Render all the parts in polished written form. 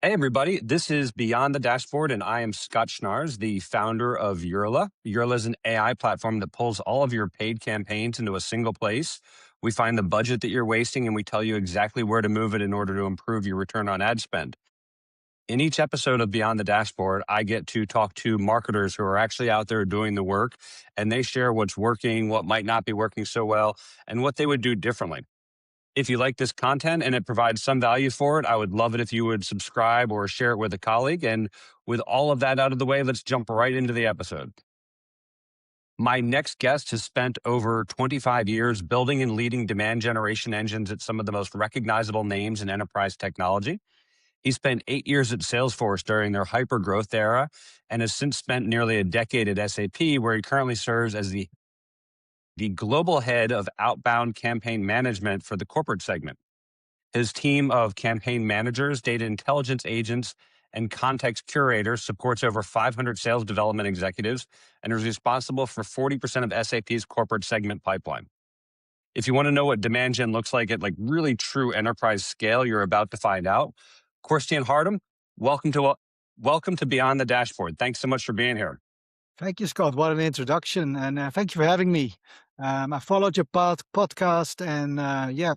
Hey, everybody. This is Beyond the Dashboard, and I am Scott Schnars, the founder of Urla. Urla is an AI platform that pulls all of your paid campaigns into a single place. We find the budget that you're wasting, and we tell you exactly where to move it in order to improve your return on ad spend. In each episode of Beyond the Dashboard, I get to talk to marketers who are actually out there doing the work, and they share what's working, what might not be working so well, and what they would do differently. If you like this content and it provides some value for it, I would love it if you would subscribe or share it with a colleague. And with all of that out of the way, let's jump right into the episode. My next guest has spent over 25 years building and leading demand generation engines at some of the most recognizable names in enterprise technology. He spent 8 years at Salesforce during their hyper growth era and has since spent nearly a decade at SAP, where he currently serves as the global head of outbound campaign management for the corporate segment. His team of campaign managers, data intelligence agents, and context curators supports over 500 sales development executives and is responsible for 40% of SAP's corporate segment pipeline. If you want to know what demand gen looks like at really true enterprise scale, you're about to find out. Korstiaan Hardam, welcome to Beyond the Dashboard. Thanks so much for being here. Thank you, Scott. What an introduction. And thank you for having me. I followed your podcast and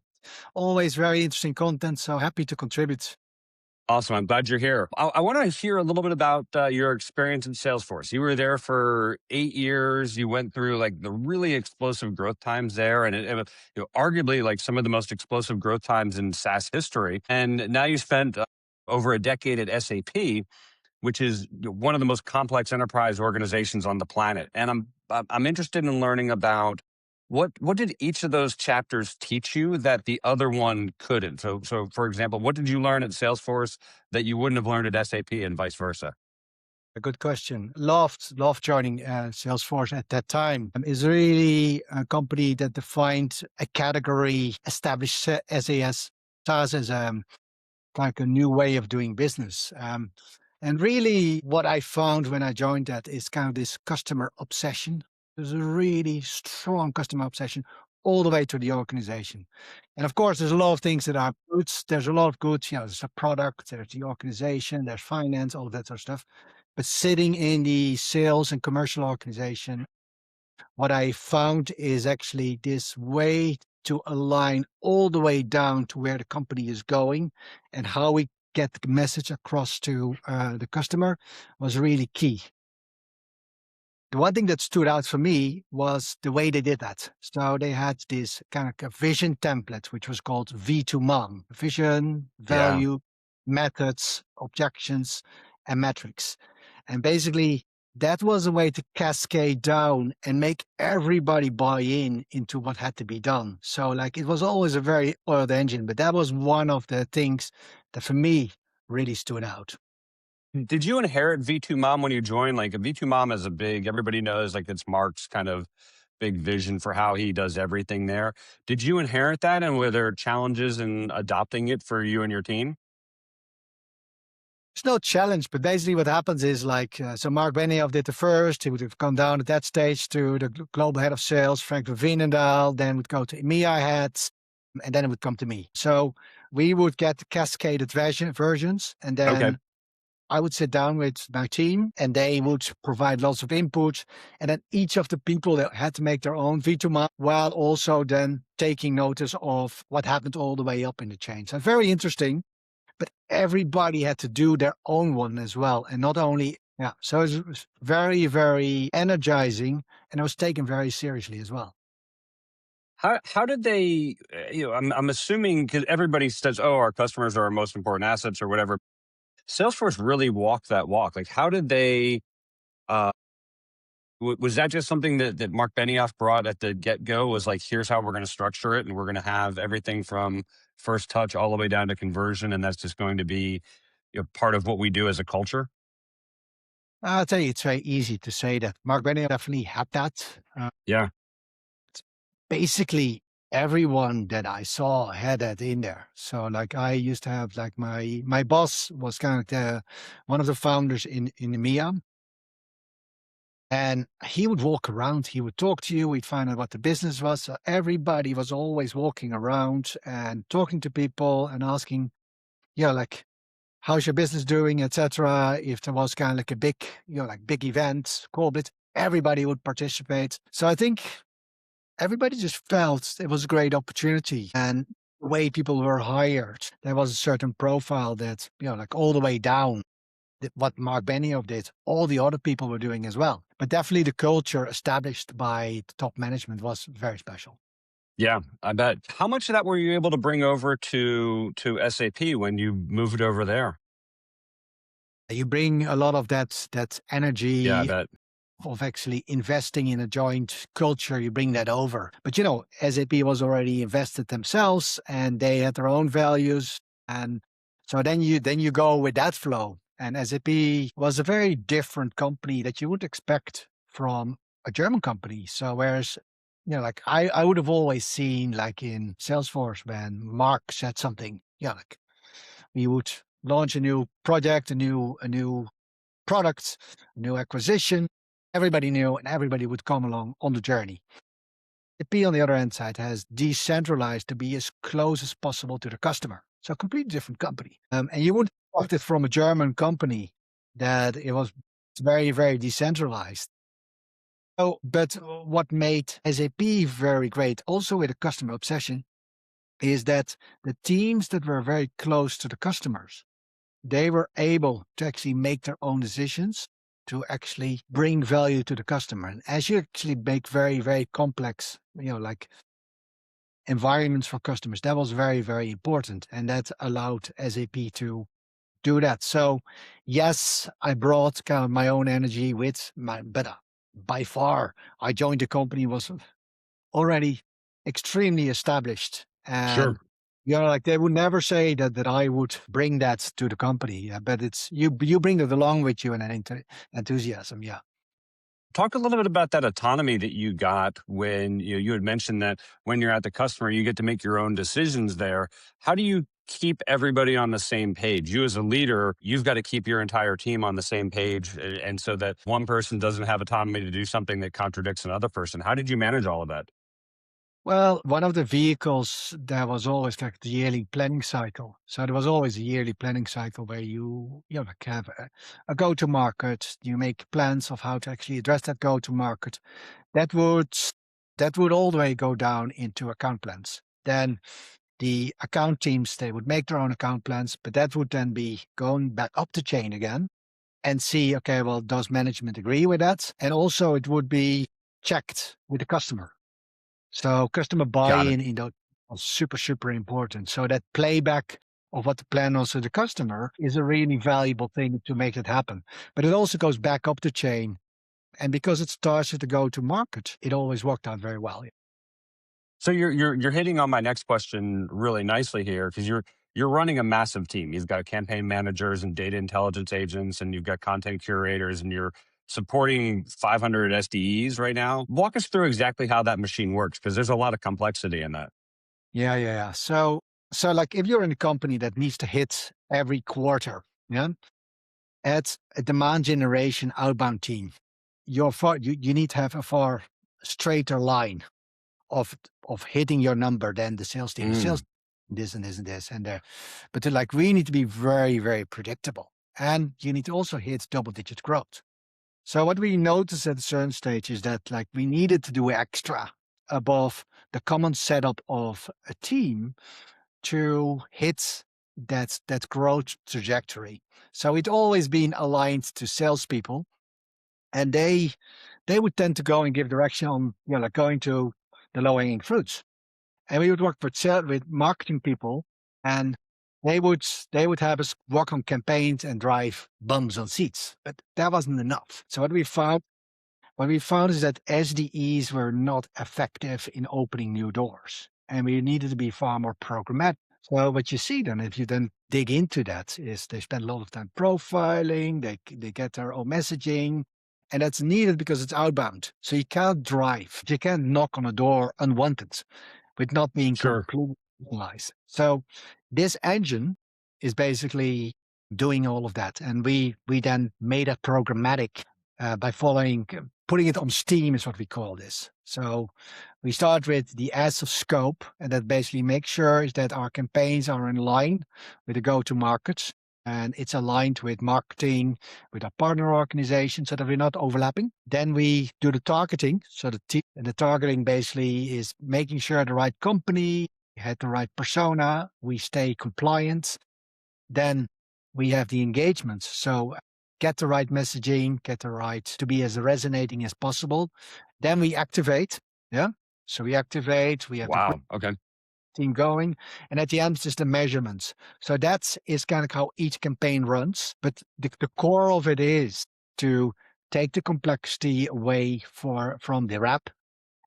always very interesting content. So happy to contribute. Awesome. I'm glad you're here. I want to hear a little bit about your experience in Salesforce. You were there for 8 years. You went through the really explosive growth times there, and it was, arguably some of the most explosive growth times in SaaS history. And now you spent over a decade at SAP, which is one of the most complex enterprise organizations on the planet. And I'm interested in learning about what did each of those chapters teach you that the other one couldn't. So for example, what did you learn at Salesforce that you wouldn't have learned at SAP, and vice versa? A good question. Loved joining Salesforce at that time. It's really a company that defined a category, established SAS, SaaS as like a new way of doing business. And really what I found when I joined that is kind of this customer obsession. There's a really strong customer obsession all the way to the organization. And of course, there's a lot of things that are good. There's a lot of good, there's a product, there's the organization, there's finance, all of that sort of stuff. But sitting in the sales and commercial organization, what I found is actually this way to align all the way down to where the company is going and how we get the message across to the customer was really key. The one thing that stood out for me was the way they did that. So they had this kind of a vision template, which was called V2MOM: vision, Yeah. value, methods, objections, and metrics. And basically, that was a way to cascade down and make everybody buy into what had to be done. So it was always a very oiled engine, but that was one of the things that for me really stood out. Did you inherit V2MOM when you joined? V2MOM is everybody knows it's Mark's kind of big vision for how he does everything there. Did you inherit that, and were there challenges in adopting it for you and your team? It's no challenge, but basically what happens is so Marc Benioff did the first. He would have gone down at that stage to the global head of sales, Frank Veenendaal, then would go to EMEA heads, and then it would come to me. So we would get the cascaded versions, and then Okay. I would sit down with my team and they would provide lots of input. And then each of the people that had to make their own V2MOM while also then taking notice of what happened all the way up in the chain. So very interesting, but everybody had to do their own one as well. And not only, so it was very, very energizing, and it was taken very seriously as well. How did they, I'm assuming, because everybody says, oh, our customers are our most important assets or whatever. Salesforce really walked that walk. How did they, uh, was that just something that Marc Benioff brought at the get-go, was here's how we're going to structure it, and we're going to have everything from first touch all the way down to conversion, and that's just going to be part of what we do as a culture? I'll tell you, it's very easy to say that. Marc Benioff definitely had that. Yeah. Basically everyone that I saw had that in there. So I used to have my boss was kind of one of the founders in EMEA. And he would walk around, he would talk to you, we'd find out what the business was. So everybody was always walking around and talking to people and asking, how's your business doing, etc. If there was kind of like a big, like big event, corporate, everybody would participate. So I think everybody just felt it was a great opportunity. And the way people were hired, there was a certain profile that, like all the way down, what Marc Benioff did, all the other people were doing as well. But definitely the culture established by the top management was very special. Yeah, I bet. How much of that were you able to bring over to SAP when you moved over there? You bring a lot of that Yeah, I energy bet. of actually investing in a joint culture, you bring that over. But SAP was already invested themselves and they had their own values. And so then you go with that flow. And SAP was a very different company that you would expect from a German company. So whereas like I would have always seen like in Salesforce when Mark said something, like we would launch a new project, a new product, new acquisition. Everybody knew and everybody would come along on the journey. The P on the other hand side has decentralized to be as close as possible to the customer. So a completely different company. And you wouldn't expect it from a German company that it was very, very decentralized. So, but what made SAP very great, also with a customer obsession, is that the teams that were very close to the customers, they were able to actually make their own decisions to actually bring value to the customer. And as you actually make very, very complex, like environments for customers, that was very, very important. And that allowed SAP to do that. So yes, I brought kind of my own energy with but by far, I joined the company was already extremely established. Sure. And like they would never say that I would bring that to the company. But it's you bring it along with you and an enthusiasm. Yeah. Talk a little bit about that autonomy that you got when you had mentioned that when you're at the customer, you get to make your own decisions there. How do you keep everybody on the same page? You as a leader, you've got to keep your entire team on the same page, and so that one person doesn't have autonomy to do something that contradicts another person. How did you manage all of that? Well, one of the vehicles there was always like the yearly planning cycle. So there was always a yearly planning cycle where you like have a go-to market. You make plans of how to actually address that go-to market. That would that would all the way go down into account plans. Then the account teams they would make their own account plans, but that would then be going back up the chain again and see, okay, well, does management agree with that? And also it would be checked with the customer. So customer Got it. buy-in was super, super important. So that playback of what the plan was to the customer is a really valuable thing to make it happen. But it also goes back up the chain. And because it starts at the go-to market, it always worked out very well. So you're hitting on my next question really nicely here because you're running a massive team. You've got campaign managers and data intelligence agents, and you've got content curators, and you're supporting 500 SDEs right now. Walk us through exactly how that machine works because there's a lot of complexity in that. Yeah, yeah, yeah. So like if you're in a company that needs to hit every quarter, yeah, at a demand generation outbound team, you need to have a far straighter line of hitting your number than the sales team. The Mm, sales this and this and this and there. But they're like we need to be very, very predictable. And you need to also hit double digit growth. So what we noticed at a certain stage is that like we needed to do extra above the common setup of a team to hit that growth trajectory. So it always been aligned to salespeople, and they would tend to go and give direction on like going to the low hanging fruits. And we would work with marketing people, and they would have us work on campaigns and drive bums on seats. But that wasn't enough. So what we found is that SDEs were not effective in opening new doors, and we needed to be far more programmatic. So what you see then, if you then dig into that, is they spend a lot of time profiling, they get their own messaging, and that's needed because it's outbound. So you can't drive, you can't knock on a door unwanted with not being sure. completely analyzed. So this engine is basically doing all of that, and we then made it programmatic by putting it on Steam is what we call this. So we start with the S of scope, and that basically makes sure is that our campaigns are in line with the go-to markets. and it's aligned with marketing, with our partner organization so that we're not overlapping. Then we do the targeting. So the targeting basically is making sure the right company had the right persona, we stay compliant. Then we have the engagements. So get the right messaging, get the right to be as resonating as possible. Then we activate. Yeah. So we activate, we have the Wow. Okay. team going. And at the end, it's just the measurements. So that's is kind of how each campaign runs. But the core of it is to take the complexity away from the rep,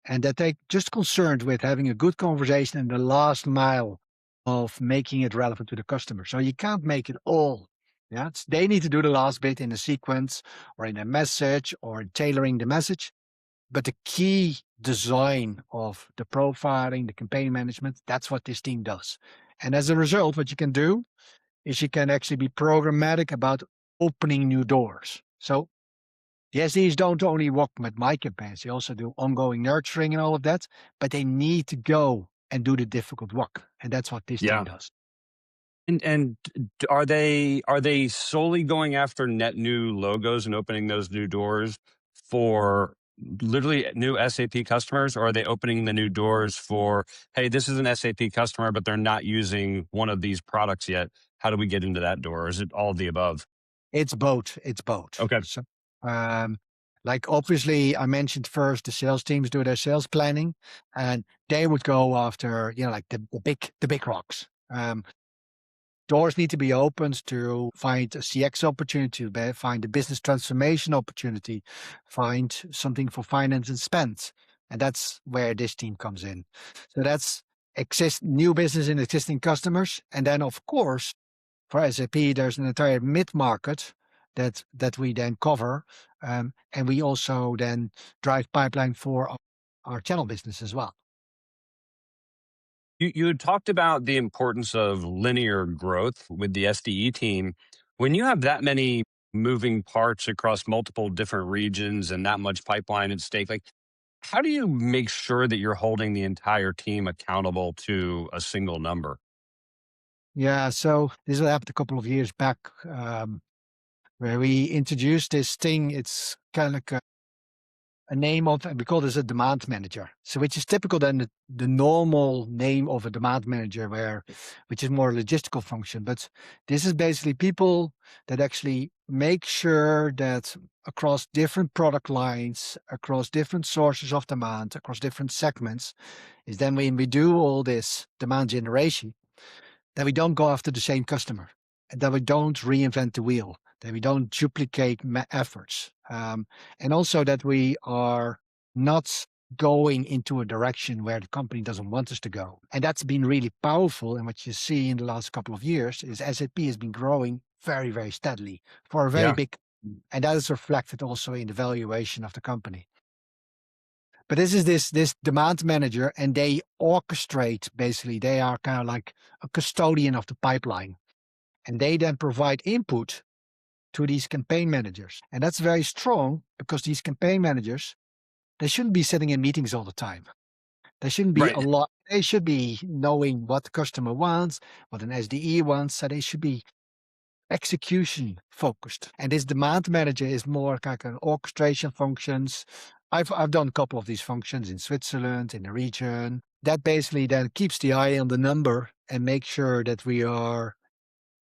and that they just concerned with having a good conversation in the last mile of making it relevant to the customer. So you can't make it all. Yeah, they need to do the last bit in a sequence or in a message or tailoring the message. But the key design of the profiling, the campaign management, that's what this team does. And as a result, what you can do is you can actually be programmatic about opening new doors. So the SDs don't only work with my campaigns, they also do ongoing nurturing and all of that, but they need to go and do the difficult work. And that's what this team Yeah. does. And are they solely going after net new logos and opening those new doors for literally new SAP customers, or are they opening the new doors for, hey, this is an SAP customer, but they're not using one of these products yet? How do we get into that door? Or is it all of the above? It's both. It's both. Okay. So, um, like obviously, I mentioned first the sales teams do their sales planning, and they would go after like the big rocks. Doors need to be opened to find a CX opportunity, find a business transformation opportunity, find something for finance and spend, and that's where this team comes in. So that's new business in existing customers, and then of course for SAP, there's an entire mid-market that we then cover, and we also then drive pipeline for our channel business as well. You had talked about the importance of linear growth with the SDE team. When you have that many moving parts across multiple different regions and that much pipeline at stake, like how do you make sure that you're holding the entire team accountable to a single number? Yeah, so this happened a couple of years back, where we introduced this thing. It's kind of like a name of, we call this a demand manager. So which is typical than the normal name of a demand manager, which is more logistical function. But this is basically people that actually make sure that across different product lines, across different sources of demand, across different segments, is then when we do all this demand generation, that we don't go after the same customer, and that we don't reinvent the wheel, that we don't duplicate efforts, and also that we are not going into a direction where the company doesn't want us to go. And that's been really powerful. And what you see in the last couple of years is SAP has been growing very, very steadily for a very Yeah. big, and that is reflected also in the valuation of the company. But this is this demand manager, and they orchestrate. Basically, they are kind of like a custodian of the pipeline, and they then provide input to these campaign managers. And that's very strong because these campaign managers, they shouldn't be sitting in meetings all the time. They shouldn't be a Right. lot. They should be knowing what the customer wants, what an SDE wants. So they should be execution focused. And this demand manager is more like an orchestration functions. I've done a couple of these functions in Switzerland, in the region. That basically then keeps the eye on the number and make sure that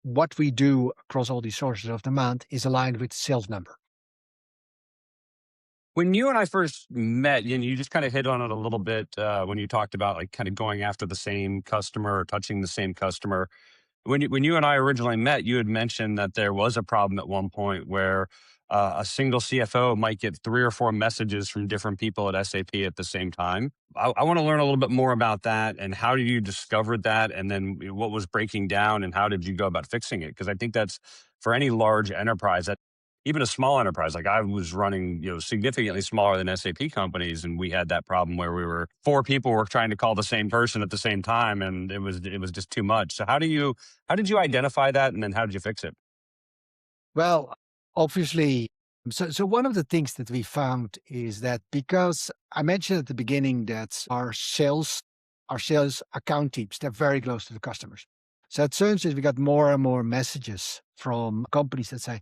what we do across all these sources of demand is aligned with the sales number. When you and I first met, and you just kind of hit on it a little bit when you talked about like kind of going after the same customer or touching the same customer. When you and I originally met, you had mentioned that there was a problem at one point where a single CFO might get three or four messages from different people at SAP at the same time. I want to learn a little bit more about that and how did you discover that, and then what was breaking down and how did you go about fixing it? Because I think that's for any large enterprise, that even a small enterprise, like I was running, significantly smaller than SAP companies, and we had that problem where we were four people were trying to call the same person at the same time, and it was just too much. So how did you identify that, and then how did you fix it? Well, obviously, so one of the things that we found is that because I mentioned at the beginning that our sales account teams, they're very close to the customers. So at certain stage, we got more and more messages from companies that say,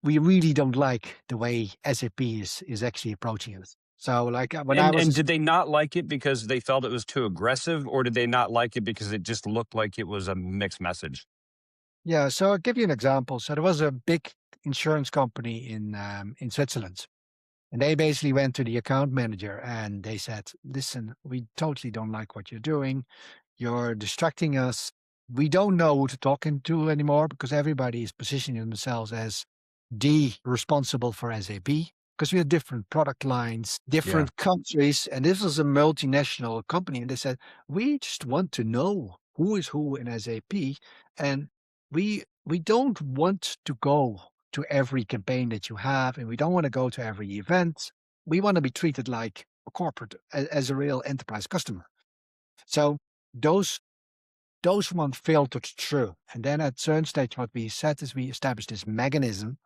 we really don't like the way SAP is actually approaching it. So like when I And was, did they not like it because they felt it was too aggressive, or did they not like it because it just looked like it was a mixed message? yeah, so I'll give you an example. So there was a big insurance company in Switzerland. And they basically went to the account manager and they said, listen, we totally don't like what you're doing. You're distracting us. We don't know who to talk to anymore because everybody is positioning themselves as the responsible for SAP because we have different product lines, Yeah. different countries. And this was a multinational company. And they said, we just want to know who is who in SAP. And we don't want to go to every campaign that you have, and we don't want to go to every event. We want to be treated like a corporate, as a real enterprise customer. So those those one filtered through. And then at certain stage, what we said is we established this mechanism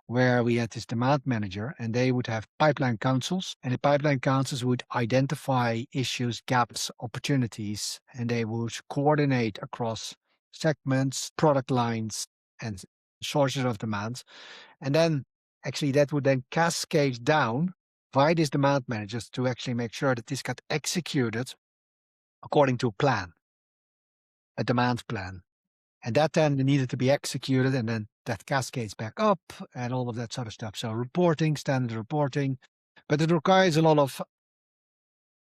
where we had this demand manager and they would have pipeline councils, and the pipeline councils would identify issues, gaps, opportunities, and they would coordinate across segments, product lines, and sources of demand. And then actually that would then cascade down via these demand managers to actually make sure that this got executed according to a plan, a demand plan. And that then needed to be executed, and then that cascades back up and all of that sort of stuff. So reporting, standard reporting, but it requires a lot of,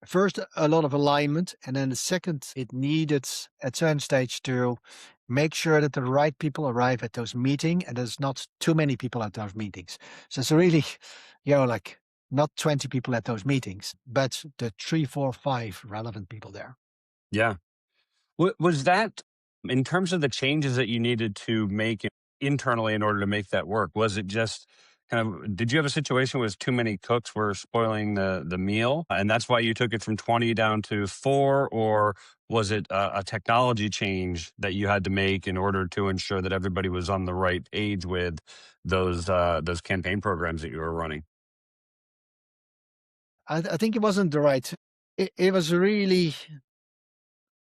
first, a lot of alignment. And then the second, it needed at certain stage to make sure that the right people arrive at those meetings and there's not too many people at those meetings. So it's really, like not 20 people at those meetings, but the 3, 4, 5 relevant people there. Yeah. Was that in terms of the changes that you needed to make internally in order to make that work? Was it just kind of, did you have a situation where too many cooks were spoiling the meal, and that's why you took it from 20 down to 4, or was it a technology change that you had to make in order to ensure that everybody was on the right page with those campaign programs that you were running? I think it wasn't the right. It was really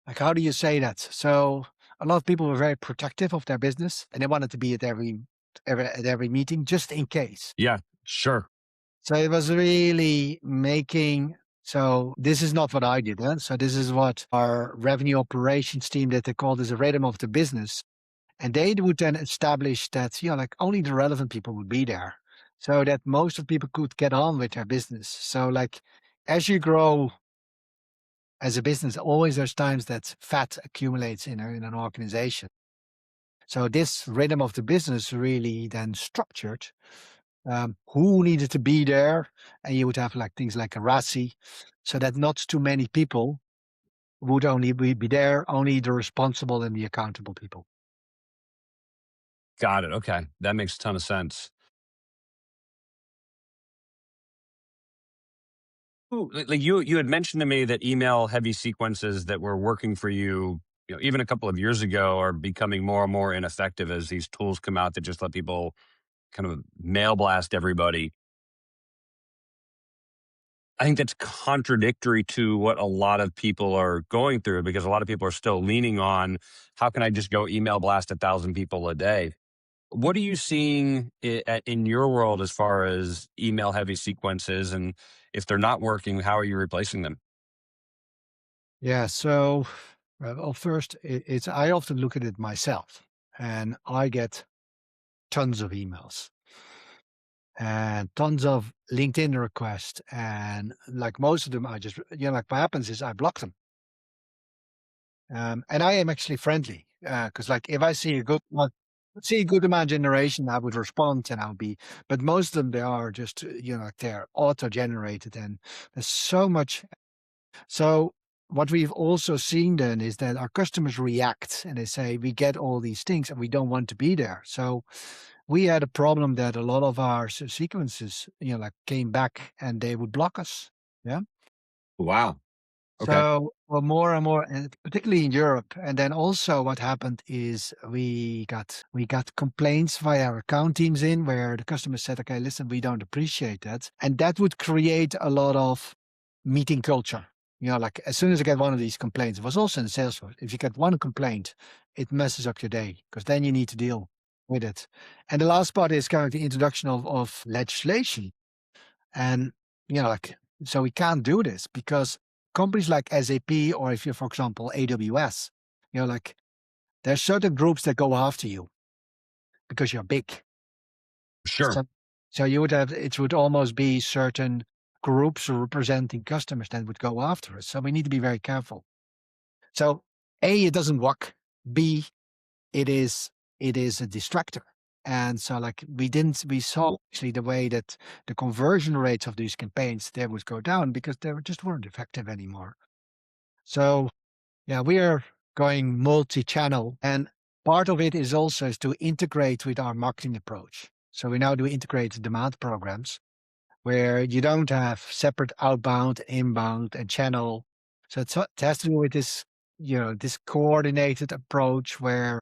like, how do you say that? So a lot of people were very protective of their business and they wanted to be at every meeting just in case. Yeah, sure. So it was really making, so this is not what I did. Huh? So this is what our revenue operations team that they called as a rhythm of the business. And they would then establish that, like only the relevant people would be there so that most of people could get on with their business. So like as you grow as a business, always there's times that fat accumulates in an organization. So this rhythm of the business really then structured who needed to be there, and you would have like things like a RASI, so that not too many people would only be there, only the responsible and the accountable people. Got it. Okay, that makes a ton of sense. Ooh, like you had mentioned to me that email heavy sequences that were working for you, even a couple of years ago, are becoming more and more ineffective as these tools come out that just let people kind of mail blast everybody. I think that's contradictory to what a lot of people are going through, because a lot of people are still leaning on, how can I just go email blast 1,000 people a day? What are you seeing in your world as far as email heavy sequences? And if they're not working, how are you replacing them? Yeah. So, well, first, it's I often look at it myself, and I get tons of emails and tons of LinkedIn requests, and like most of them, I just like what happens is I block them. And I am actually friendly because, like, if I see a good one, see a good demand generation, I would respond and I'll be. But most of them, they are just like they're auto generated, and there's so much. So what we've also seen then is that our customers react and they say we get all these things and we don't want to be there. So we had a problem that a lot of our sequences, like came back and they would block us. Yeah. Wow. Okay. So, well, more and more, and particularly in Europe. And then also what happened is we got complaints via our account teams in where the customer said, okay, listen, we don't appreciate that. And that would create a lot of meeting culture. like as soon as I get one of these complaints, it was also in Salesforce. If you get one complaint, it messes up your day because then you need to deal with it. And the last part is kind of the introduction of legislation. And, like, so we can't do this because companies like SAP, or if you're, for example, AWS, like there's certain groups that go after you because you're big. Sure. So, so you would have, it would almost be certain groups representing customers that would go after us. So we need to be very careful. So A, it doesn't work. B, it is a distractor. And so like we saw actually the way that the conversion rates of these campaigns, they would go down because they just weren't effective anymore. So yeah, we are going multi-channel, and part of it is also is to integrate with our marketing approach. So we now do integrated demand programs where you don't have separate outbound, inbound, and channel. So it has to do with this, this coordinated approach where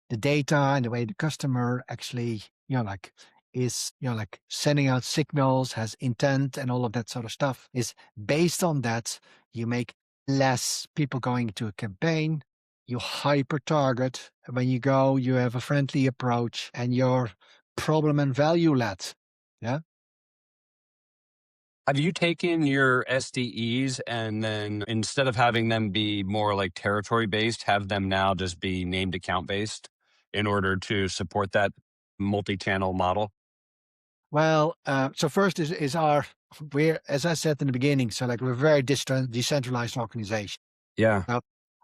the data and the way the customer actually, like is, like sending out signals, has intent and all of that sort of stuff is based on that. You make less people going to a campaign, you hyper target. When you go, you have a friendly approach and you're problem and value led. Yeah. Have you taken your SDEs and then instead of having them be more like territory based, have them now just be named account based in order to support that multi-channel model? Well, so first is we're, as I said in the beginning, so like we're a very decentralized organization. Yeah. Now,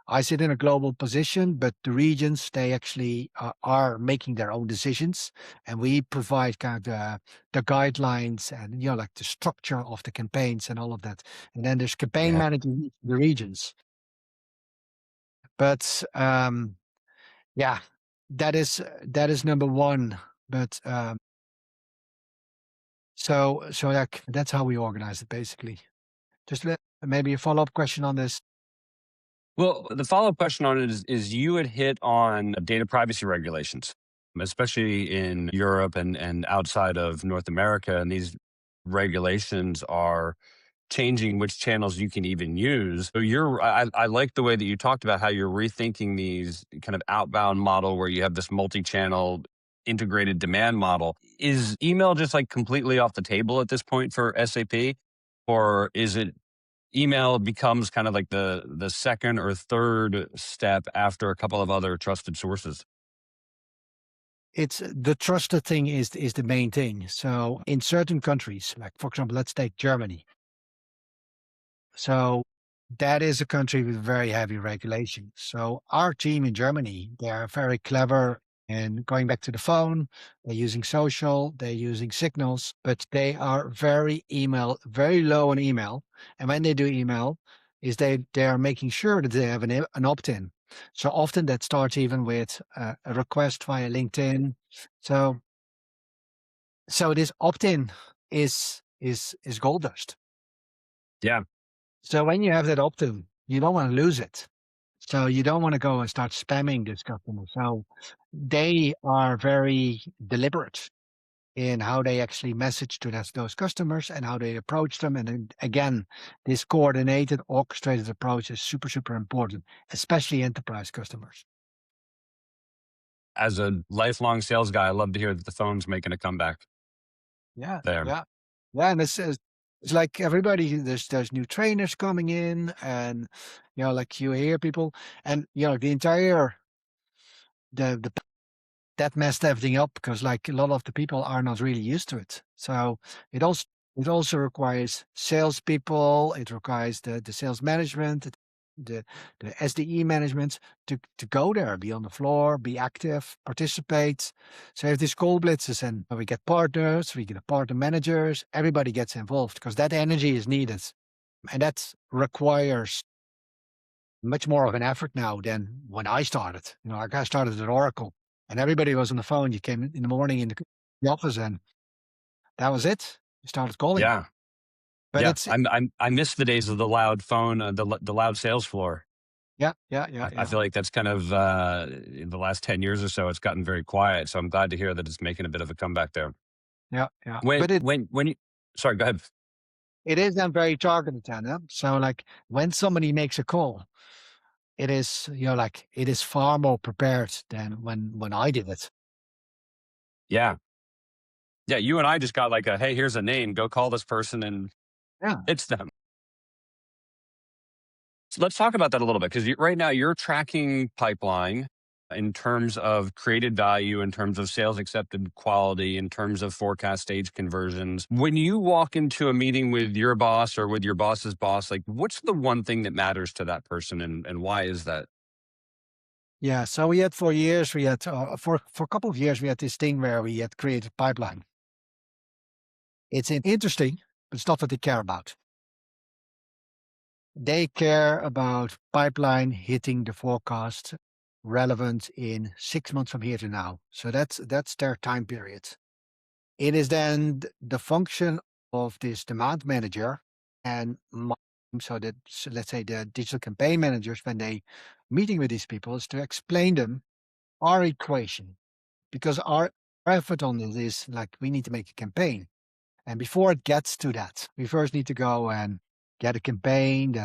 I sit in a global position, but the regions, they actually are making their own decisions. And we provide kind of the guidelines and, like the structure of the campaigns and all of that. And then there's campaign Yeah. managers in the regions. But yeah, that is number one. But so like that's how we organize it basically. Just maybe a follow-up question on this. Well, the follow-up question on it is you had hit on data privacy regulations, especially in Europe and outside of North America. And these regulations are changing which channels you can even use. So I like the way that you talked about how you're rethinking these kind of outbound model where you have this multi-channel integrated demand model. Is email just like completely off the table at this point for SAP? Or is it email becomes kind of like the second or third step after a couple of other trusted sources? It's the trusted thing is the main thing. So in certain countries, like for example, let's take Germany. So that is a country with very heavy regulation. So our team in Germany, they are very clever in going back to the phone. They're using social, they're using signals, but they are very low on email. And when they do email, is they are making sure that they have an opt-in. So often that starts even with a request via LinkedIn. So this opt-in is gold dust. Yeah. So when you have that opt-in, you don't want to lose it. So you don't want to go and start spamming this customer. So they are very deliberate in how they actually message to those customers and how they approach them. And then, again, this coordinated, orchestrated approach is super, super important, especially enterprise customers. As a lifelong sales guy, I love to hear that the phone's making a comeback Yeah, there. yeah, yeah. And it's like everybody. There's new trainers coming in, and like you hear people, and the entire the that messed everything up because like a lot of the people are not really used to it. So it also requires salespeople. It requires the sales management, the SDE management to go there, be on the floor, be active, participate. So if these call blitzes and we get partners, we get partner managers, everybody gets involved because that energy is needed, and that requires much more of an effort now than when I started. Like I started at Oracle and everybody was on the phone. You came in the morning in the office and that was it. You started calling. Yeah. But Yeah. it's I miss the days of the loud phone, the loud sales floor. yeah, yeah, yeah, I yeah, feel like that's kind of in the last 10 years or so, it's gotten very quiet. So I'm glad to hear that it's making a bit of a comeback there. yeah, yeah. When But it when when you sorry, go ahead. it is then very targeted then. Huh? So like when somebody makes a call, it is, like it is far more prepared than when I did it. Yeah. Yeah. You and I just got like a, hey, here's a name, go call this person and Yeah. it's them. So let's talk about that a little bit because right now you're tracking pipeline in terms of created value, in terms of sales accepted quality, in terms of forecast stage conversions. When you walk into a meeting with your boss or with your boss's boss, like what's the one thing that matters to that person and why is that? Yeah. So we had for years, we had for a couple of years, we had this thing where we had created pipeline. It's interesting, but it's not what they care about. They care about pipeline hitting the forecast relevant in 6 months from here to now. So that's their time period. It is then the function of this demand manager and so that, so let's say the digital campaign managers, when they meeting with these people, is to explain them our equation, because our effort on this is like we need to make a campaign. And before it gets to that, we first need to go and get a campaign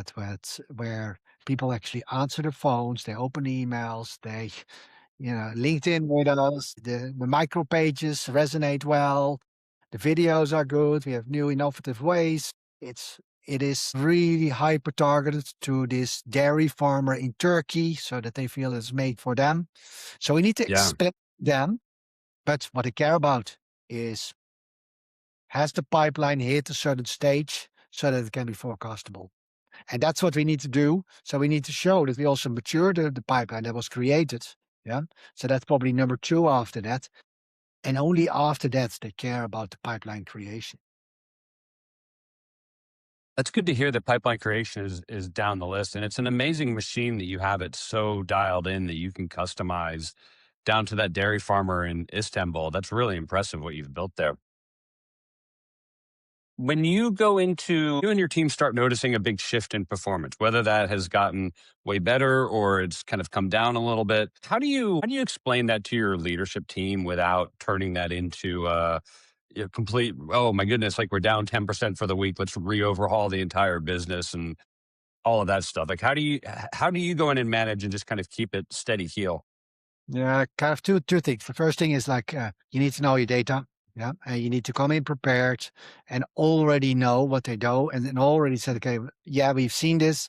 where people actually answer the phones, they open emails, they, LinkedIn with us, the micro pages resonate well, the videos are good, we have new innovative ways. It is really hyper targeted to this dairy farmer in Turkey so that they feel it's made for them. So we need to Yeah. expect them, but what they care about is, has the pipeline hit a certain stage so that it can be forecastable? And that's what we need to do. So we need to show that we also mature the pipeline that was created. Yeah. So that's probably number two after that. And only after that, they care about the pipeline creation. That's good to hear that pipeline creation is down the list. And it's an amazing machine that you have it so dialed in that you can customize down to that dairy farmer in Istanbul. That's really impressive what you've built there. When you go into you and your team start noticing a big shift in performance, whether that has gotten way better or it's kind of come down a little bit, how do you explain that to your leadership team without turning that into a complete, oh my goodness, like we're down 10% for the week, let's re-overhaul the entire business and all of that stuff. Like how do you go in and manage and just kind of keep it steady keel? Yeah, kind of two things. The first thing is like you need to know your data. Yeah, and you need to come in prepared and already know what they do, and then already said, okay, yeah, we've seen this,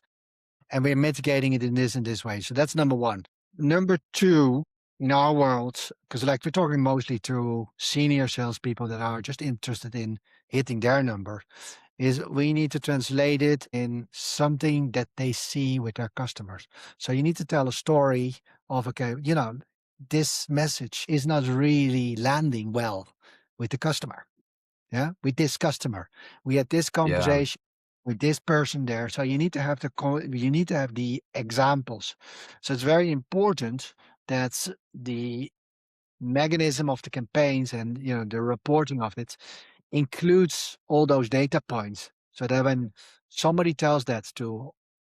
and we're mitigating it in this and this way. So that's number one. Number two, in our world, because like we're talking mostly to senior salespeople that are just interested in hitting their number, is we need to translate it in something that they see with their customers. So you need to tell a story of, okay, this message is not really landing well with the customer. Yeah, with this customer, we had this Yeah. conversation with this person there. So you need to have you need to have the examples. So it's very important that the mechanism of the campaigns and the reporting of it includes all those data points, so that when somebody tells that to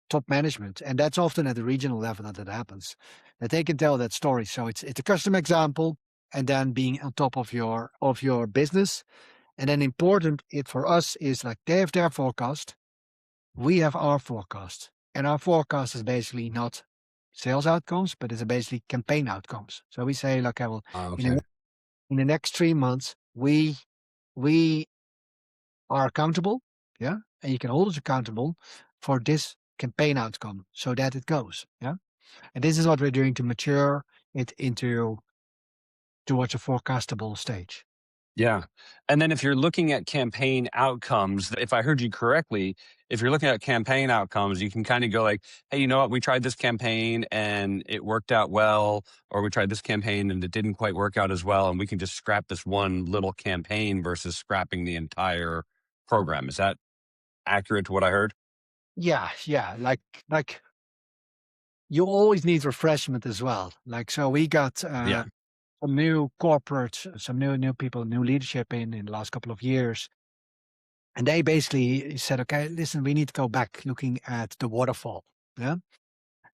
top management, and that's often at the regional level that it happens, that they can tell that story. So it's a custom example, and then being on top of your business. And then important it for us is like they have their forecast, we have our forecast. And our forecast is basically not sales outcomes, but it's basically campaign outcomes. So we say, like, I will in Okay. the, in the next 3 months, we are accountable, yeah, and you can hold us accountable for this campaign outcome so that it goes, yeah. And this is what we're doing to mature it into towards a forecastable stage. Yeah. And then if you're looking at campaign outcomes, if I heard you correctly, if you're looking at campaign outcomes, you can kind of go like, hey, you know what? We tried this campaign and it worked out well, or we tried this campaign and it didn't quite work out as well. And we can just scrap this one little campaign versus scrapping the entire program. Is that accurate to what I heard? Yeah, yeah. Like you always need refreshment as well. Like so we got Yeah. some new corporate, some new people, new leadership in the last couple of years. And they basically said, okay, listen, we need to go back looking at the waterfall. Yeah.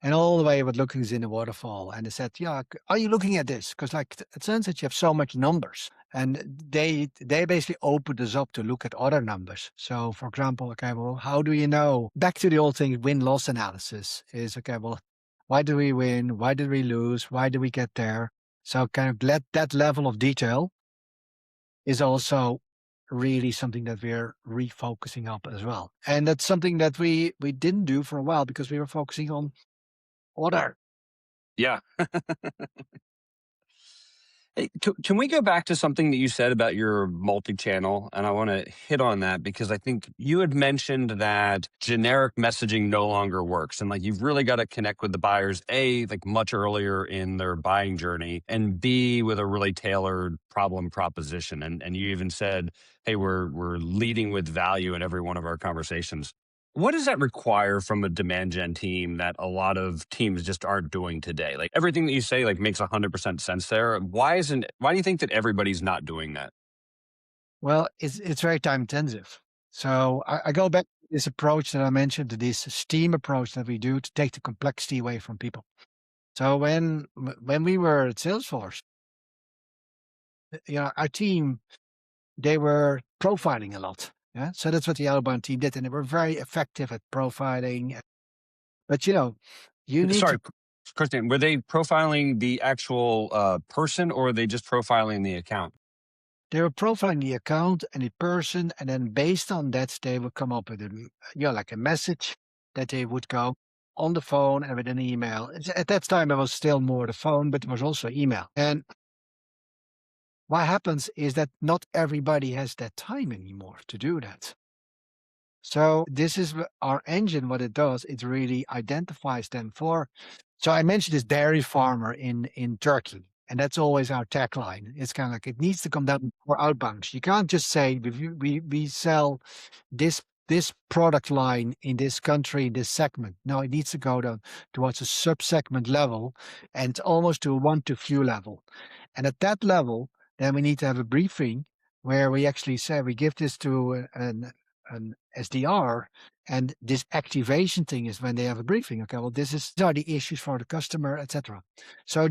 And all the way what looking is in the waterfall. And they said, yeah, are you looking at this? Because like it turns out you have so much numbers And they basically opened us up to look at other numbers. So for example, okay, well, how do you know? Back to the old thing, win-loss analysis is, okay, well, why do we win? Why did we lose? Why did we get there? So kind of that level of detail is also really something that we're refocusing up as well. And that's something that we didn't do for a while because we were focusing on other. Yeah. Hey, can we go back to something that you said about your multi-channel? And I want to hit on that because I think you had mentioned that generic messaging no longer works. And like you've really got to connect with the buyers, A, like much earlier in their buying journey, and B, with a really tailored problem proposition. And you even said, hey, we're leading with value in every one of our conversations. What does that require from a demand gen team that a lot of teams just aren't doing today? Like everything that you say like makes 100% sense there. Why do you think that everybody's not doing that? Well, it's very time intensive. So I go back to this approach that I mentioned, to this STEAM approach that we do to take the complexity away from people. So when we were at Salesforce, our team, they were profiling a lot. Yeah. So that's what the outbound team did. And they were very effective at profiling. But you need to. Sorry, Korstiaan, were they profiling the actual person or are they just profiling the account? They were profiling the account and the person, and then based on that, they would come up with like a message that they would go on the phone and with an email. At that time, it was still more the phone, but it was also email. And what happens is that not everybody has that time anymore to do that. So this is our engine. What it does, it really identifies them for. So I mentioned this dairy farmer in Turkey, and that's always our tagline. It's kind of like it needs to come down for outbound. You can't just say we sell this product line in this country, in this segment. No, it needs to go down towards a sub-segment level and almost to a one-to-few level. And at that level, then we need to have a briefing where we actually say we give this to an SDR, and this activation thing is when they have a briefing. Okay, well, these are the issues for the customer, etc. So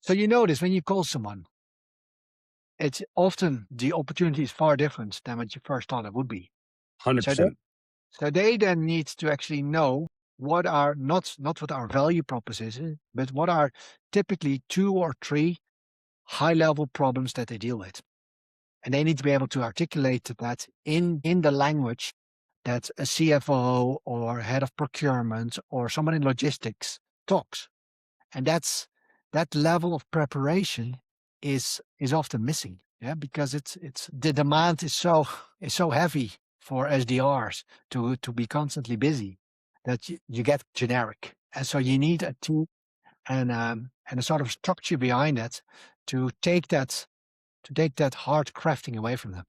you notice when you call someone, it's often the opportunity is far different than what you first thought it would be. So they, 100%. so they then need to actually know what are not what our value proposition is, but what are typically 2 or 3 high level problems that they deal with. And they need to be able to articulate that in the language that a CFO or head of procurement or someone in logistics talks. And that level of preparation is often missing. Yeah, because it's the demand is so heavy for SDRs to be constantly busy that you get generic. And so you need a team and a sort of structure behind that to take that hard crafting away from them.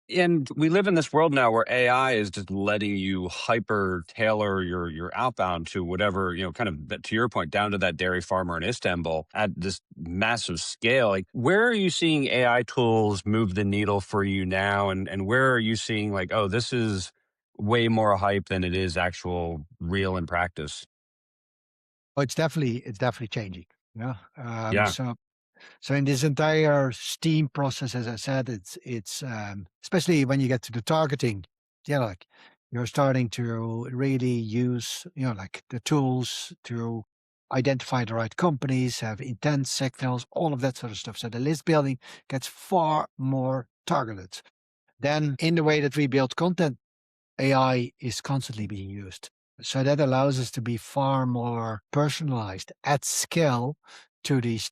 And we live in this world now where AI is just letting you hyper tailor your outbound to whatever, kind of to your point, down to that dairy farmer in Istanbul at this massive scale. Like, where are you seeing AI tools move the needle for you now? And where are you seeing like, oh, this is way more hype than it is actual real in practice? Oh, it's definitely changing. Yeah. Yeah. So in this entire Steam process, as I said, it's especially when you get to the targeting, like you're starting to really use, like the tools to identify the right companies, have intent signals, all of that sort of stuff. So the list building gets far more targeted. Then in the way that we build content, AI is constantly being used. So that allows us to be far more personalized at scale to these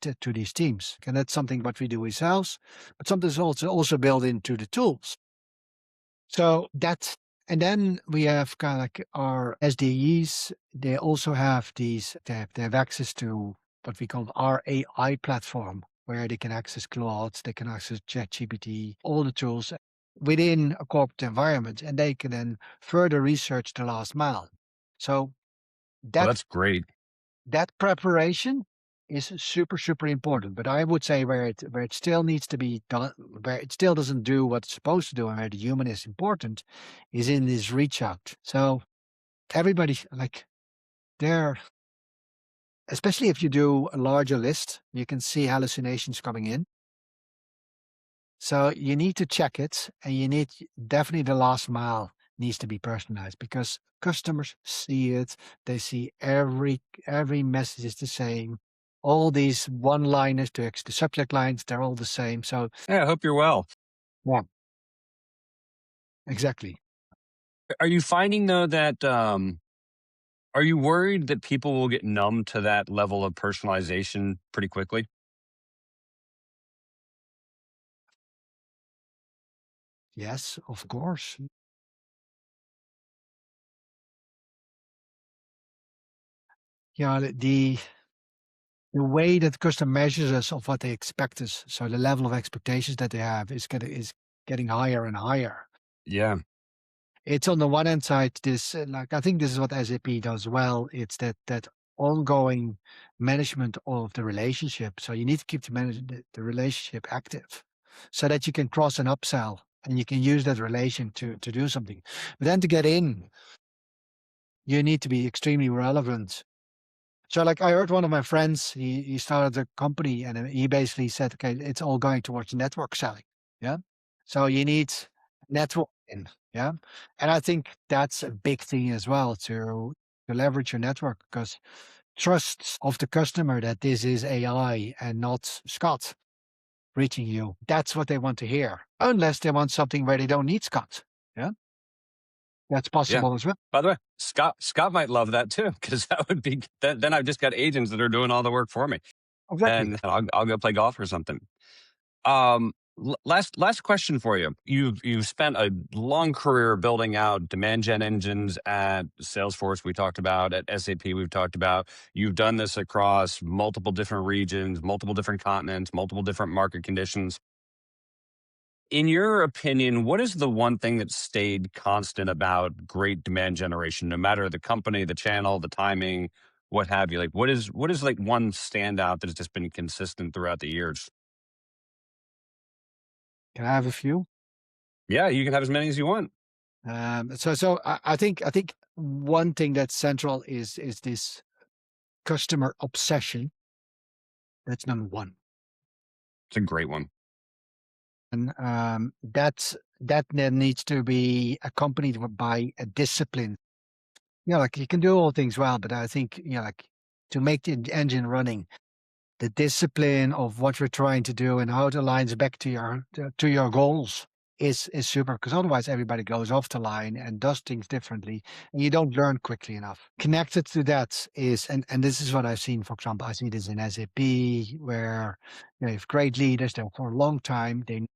teams. And that's something what we do ourselves, but something is also built into the tools. So that, and then we have kind of like our SDEs. They also have they have access to what we call our AI platform, where they can access Claude, they can access ChatGPT, all the tools within a corporate environment, and they can then further research the last mile. So Oh, that that's great. that preparation is super, super important. But I would say where it still needs to be done, where it still doesn't do what it's supposed to do, and where the human is important, is in this reach out. So everybody, like, they're especially if you do a larger list, you can see hallucinations coming in. So you need to check it, and you need definitely the last mile needs to be personalized because customers see it. They see every message is the same. All these one-liners to the subject lines, they're all the same. So Yeah, I hope you're well. yeah, exactly. Are you finding though that are you worried that people will get numb to that level of personalization pretty quickly? Yes, of course. Yeah, the way that customer measures us of what they expect us, so the level of expectations that they have is getting higher and higher. Yeah. It's on the one hand side, this like I think this is what SAP does well. It's that ongoing management of the relationship. So you need to keep the relationship active, so that you can cross and upsell, and you can use that relation to do something. But then to get in, you need to be extremely relevant. So like I heard one of my friends, he started a company and he basically said, okay, it's all going towards network selling. Yeah. So you need networking. Yeah. And I think that's a big thing as well to leverage your network because trust of the customer that this is AI and not Scott reaching you. That's what they want to hear. Unless they want something where they don't need Scott. Yeah. That's Yeah. possible as well. By the way, Scott might love that too, because that would be then I've just got agents that are doing all the work for me, Exactly. and I'll go play golf or something. Last question for you. You've spent a long career building out demand gen engines at Salesforce. We talked about at SAP. We've talked about you've done this across multiple different regions, multiple different continents, multiple different market conditions. In your opinion, what is the one thing that stayed constant about great demand generation, no matter the company, the channel, the timing, what have you? Like, what is like one standout that has just been consistent throughout the years? Can I have a few? Yeah, you can have as many as you want. I think one thing that's central is this customer obsession. That's number one, It's a great one. and that then needs to be accompanied by a discipline. Like you can do all things well, but I think like to make the engine running, the discipline of what you're trying to do and how it aligns back to your goals is super because otherwise everybody goes off the line and does things differently and you don't learn quickly enough. Connected to that is and this is what I've seen, for example, I see this in SAP where you have great leaders there for a long time. They